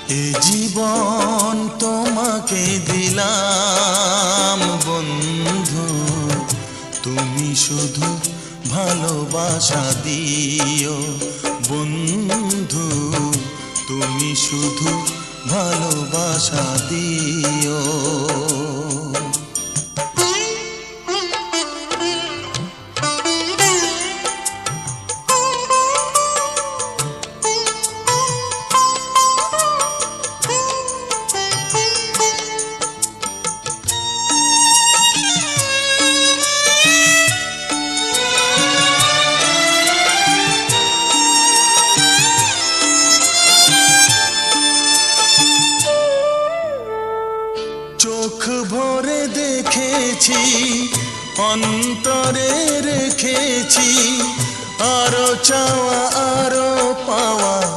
এ জীবন তোমাকে দিলাম বন্ধু, তুমি শুধু ভালোবাসা দিও বন্ধু, তুমি শুধু ভালোবাসা দিও। চোখ ভরে দেখেছি, অন্তরে রেখেছি, আরো চাওয়া আরো পাওয়া